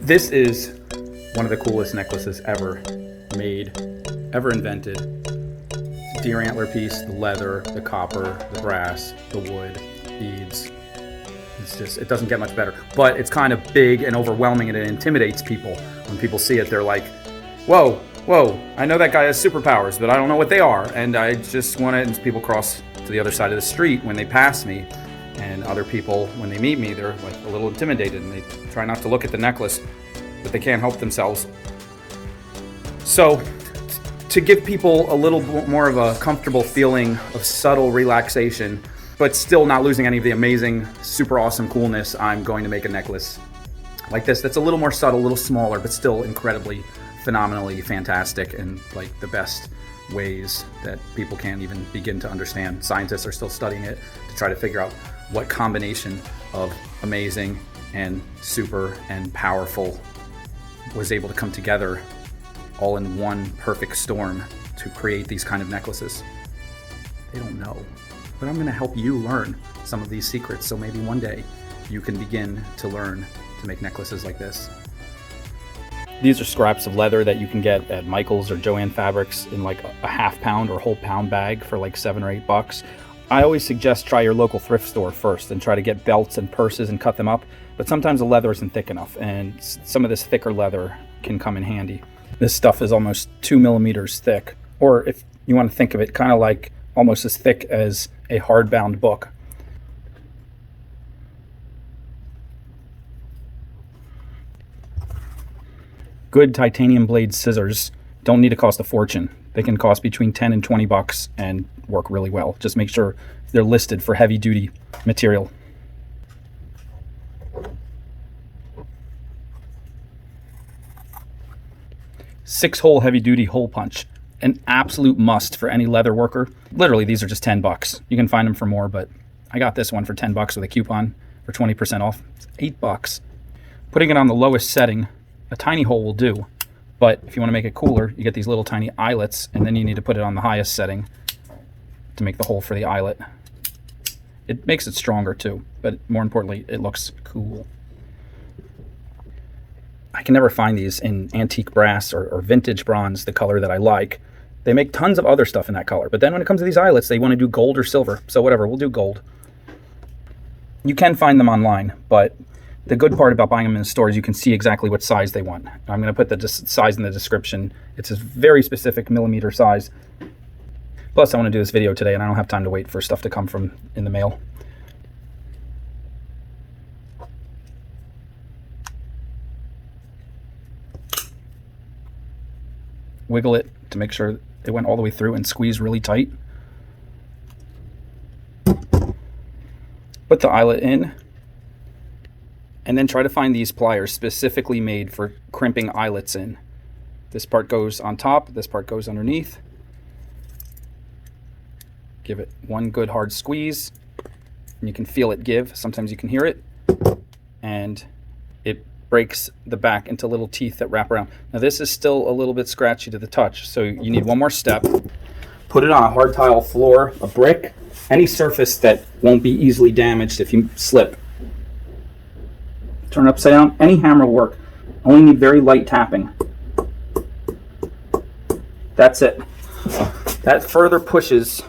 This is one of the coolest necklaces ever made, ever invented. Deer antler piece, the leather, the copper, the brass, the wood, beads. It's just, it doesn't get much better. But it's kind of big and overwhelming, and it intimidates people. When people see it, they're like, whoa, whoa, I know that guy has superpowers, but I don't know what they are. And I just want to, and people cross to the other side of the street when they pass me. And other people, when they meet me, they're like a little intimidated, and they try not to look at the necklace, but they can't help themselves. So to give people a little more of a comfortable feeling of subtle relaxation, but still not losing any of the amazing, super awesome coolness, I'm going to make a necklace like this that's a little more subtle, a little smaller, but still incredibly, phenomenally fantastic, and like the best ways that people can't even begin to understand. Scientists are still studying it to try to figure out what combination of amazing and super and powerful was able to come together all in one perfect storm to create these kind of necklaces. They don't know, but I'm going to help you learn some of these secrets, so maybe one day you can begin to learn to make necklaces like this. These are scraps of leather that you can get at Michael's or Joann Fabrics in like a half pound or whole pound bag for like $7 or $8. I always suggest try your local thrift store first and try to get belts and purses and cut them up, but sometimes the leather isn't thick enough, and some of this thicker leather can come in handy. This stuff is almost 2 millimeters thick, or if you want to think of it, kind of like almost as thick as a hardbound book. Good titanium blade scissors don't need to cost a fortune. They can cost between 10 and 20 bucks and work really well. Just make sure they're listed for heavy duty material. Six-hole heavy-duty hole punch, an absolute must for any leather worker. Literally, these are just 10 bucks. You can find them for more, but I got this one for 10 bucks with a coupon for 20% off. It's 8 bucks. Putting it on the lowest setting, a tiny hole will do, but if you want to make it cooler, you get these little tiny eyelets, and then you need to put it on the highest setting to make the hole for the eyelet. It makes it stronger too, but more importantly, it looks cool. I can never find these in antique brass or vintage bronze, the color that I like. They make tons of other stuff in that color, but then when it comes to these eyelets, they want to do gold or silver. So whatever, we'll do gold. You can find them online, but the good part about buying them in the store is you can see exactly what size they want. I'm going to put the size in the description. It's a very specific millimeter size. Plus, I want to do this video today, and I don't have time to wait for stuff to come from in the mail. Wiggle it to make sure it went all the way through, and squeeze really tight. Put the eyelet in, and then try to find these pliers specifically made for crimping eyelets in. This part goes on top, this part goes underneath. Give it one good hard squeeze, and you can feel it give. Sometimes you can hear it, and it breaks the back into little teeth that wrap around. Now this is still a little bit scratchy to the touch, so you need one more step. Put it on a hard tile floor, a brick, any surface that won't be easily damaged if you slip. Turn it upside down. Any hammer will work. Only need very light tapping. That's it. That further pushes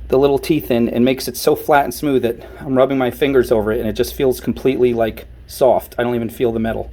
the little teeth in and makes it so flat and smooth that I'm rubbing my fingers over it and it just feels completely like soft. I don't even feel the metal.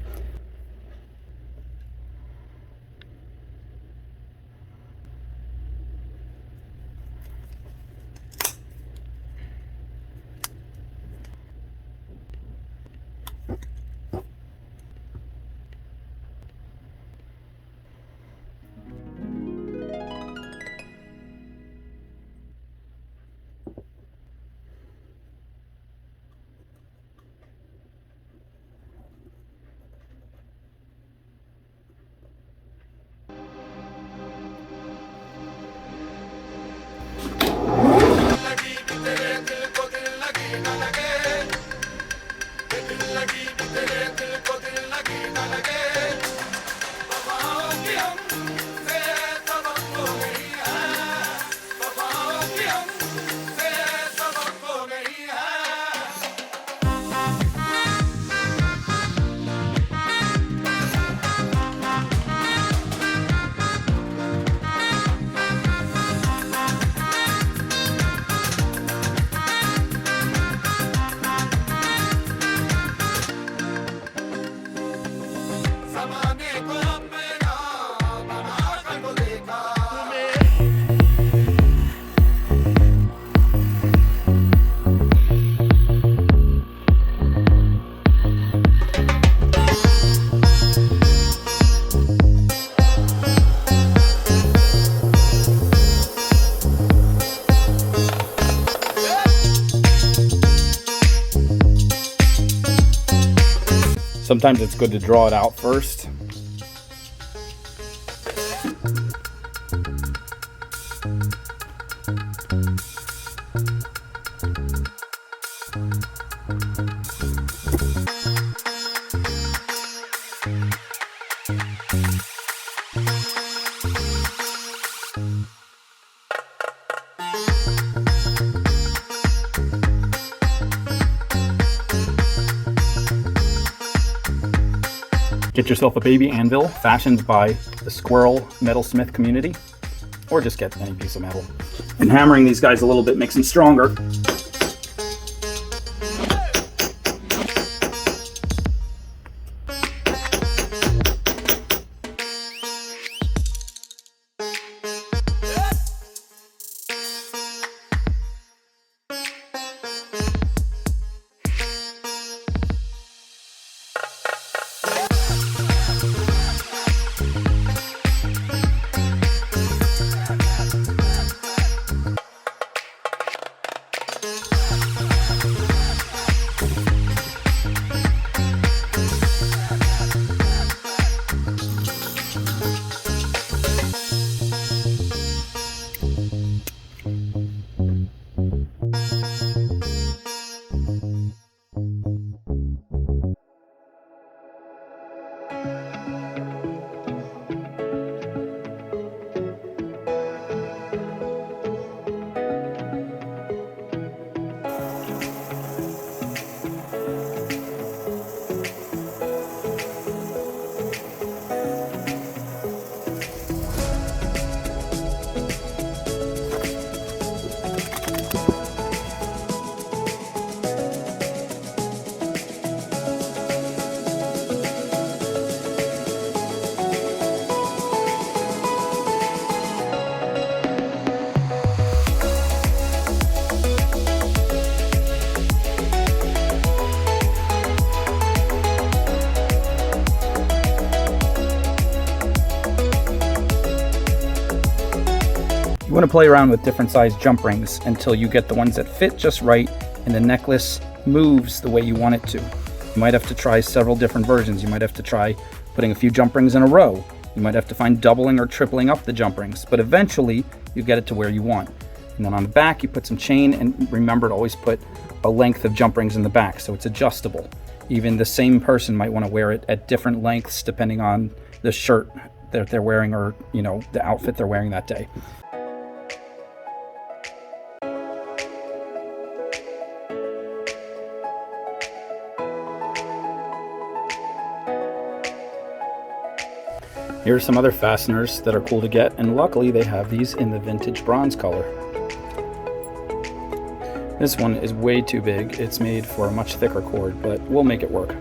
Sometimes it's good to draw it out first. Get yourself a baby anvil fashioned by the Squirrel Metalsmith community, or just get any piece of metal. And hammering these guys a little bit makes them stronger. You want to play around with different size jump rings until you get the ones that fit just right and the necklace moves the way you want it to. You might have to try several different versions. You might have to try putting a few jump rings in a row. You might have to find doubling or tripling up the jump rings, but eventually you get it to where you want. And then on the back you put some chain, and remember to always put a length of jump rings in the back so it's adjustable. Even the same person might want to wear it at different lengths depending on the shirt that they're wearing, or the outfit they're wearing that day. Here are some other fasteners that are cool to get, and luckily they have these in the vintage bronze color. This one is way too big. It's made for a much thicker cord, but we'll make it work.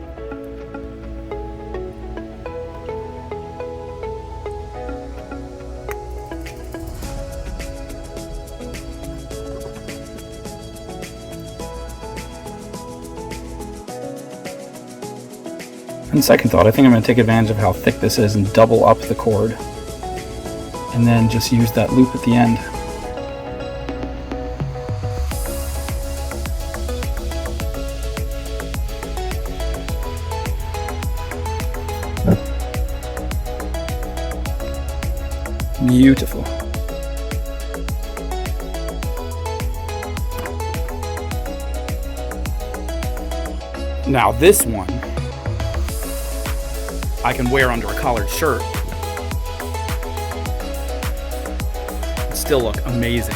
On second thought, I think I'm going to take advantage of how thick this is and double up the cord, and then just use that loop at the end. Beautiful. Now this one I can wear under a collared shirt. It'd still look amazing.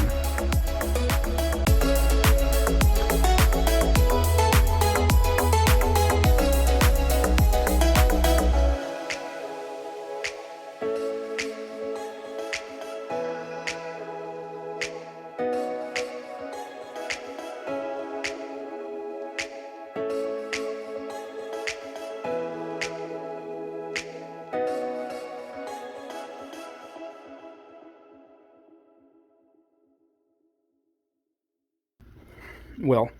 Well,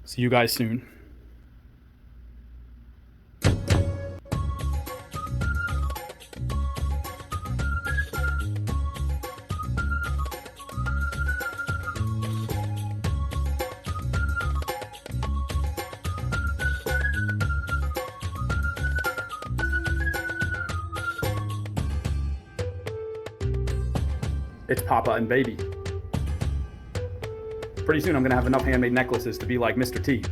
see you guys soon. It's Papa and Baby. Pretty soon I'm gonna have enough handmade necklaces to be like Mr. T.